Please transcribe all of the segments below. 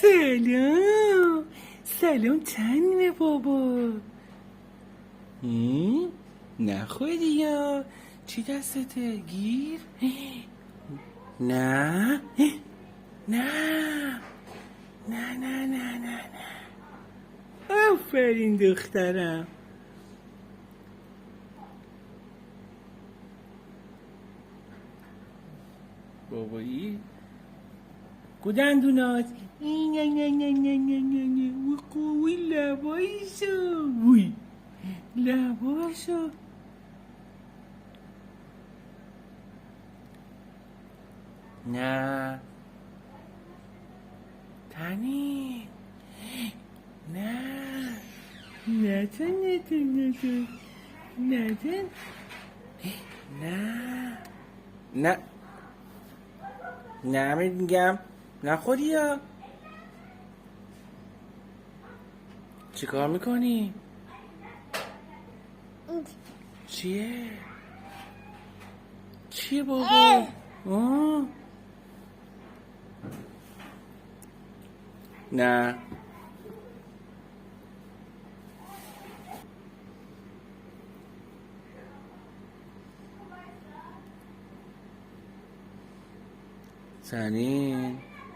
سلام سلام تنین بابا. نخوری یا چی دستته؟ گیر؟ نه نه نه نه نه نه آفرین دخترم. بابایی کدندونات؟ نه نه نه نه نه نه نه قوی لبایشو وی لباشو. نه تنی نه نه تا نه تا نه تا نه تا نه نه نه میگم نخوری یا چی کار میکنی؟ چیه بابا؟ نه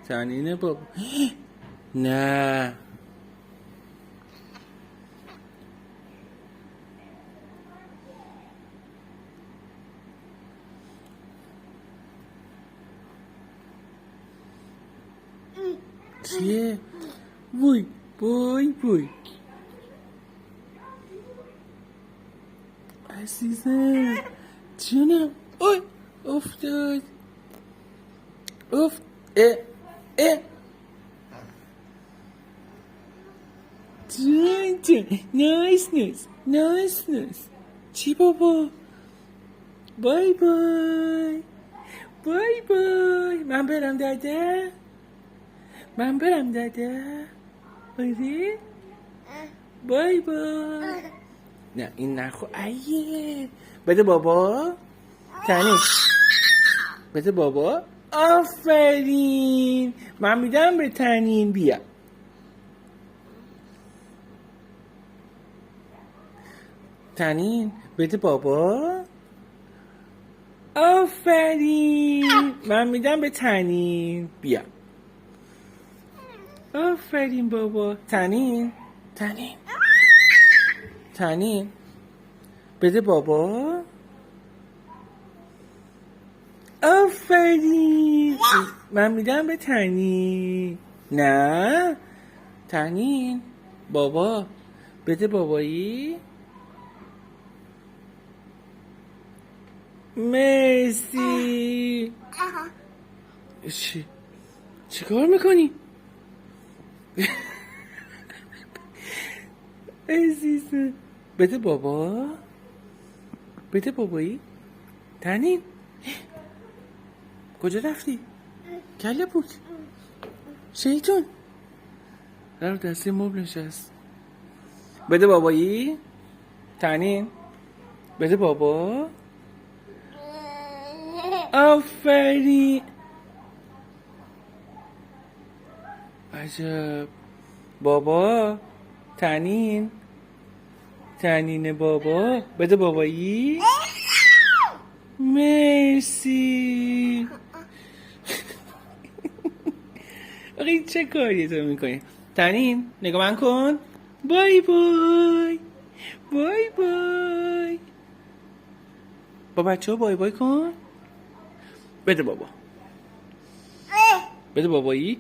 تنین بابا. نه چیه؟ وای وای وای عزیزم جونم. اوی افتاد اه جون نایس چی بابا؟ بای بای من برم داده آره بای نه این نخو ایه بده بابا تنی بده بابا. آفرین من میدم به تنین. بیا تنین بده بابا. آفرین من میدم به تنین. بیا آفرین بابا. تنین بده بابا. آفرین من میدم به تنین. نه تنین بابا بده بابایی. مرسی. چی کار میکنی؟ عزیزم بده بابا بده بابایی. تنین کجا رفتی؟ کله بود شیطون رو دستی مبل نشست. بده بابایی. تنین بده بابا. آفرین عجب بابا. تنین بابا بده بابایی. مرسی. آقای چه کاری تو میکنی؟ تنین نگاه من کن. بای با بچه ها بای کن. بده بابا بده بابایی.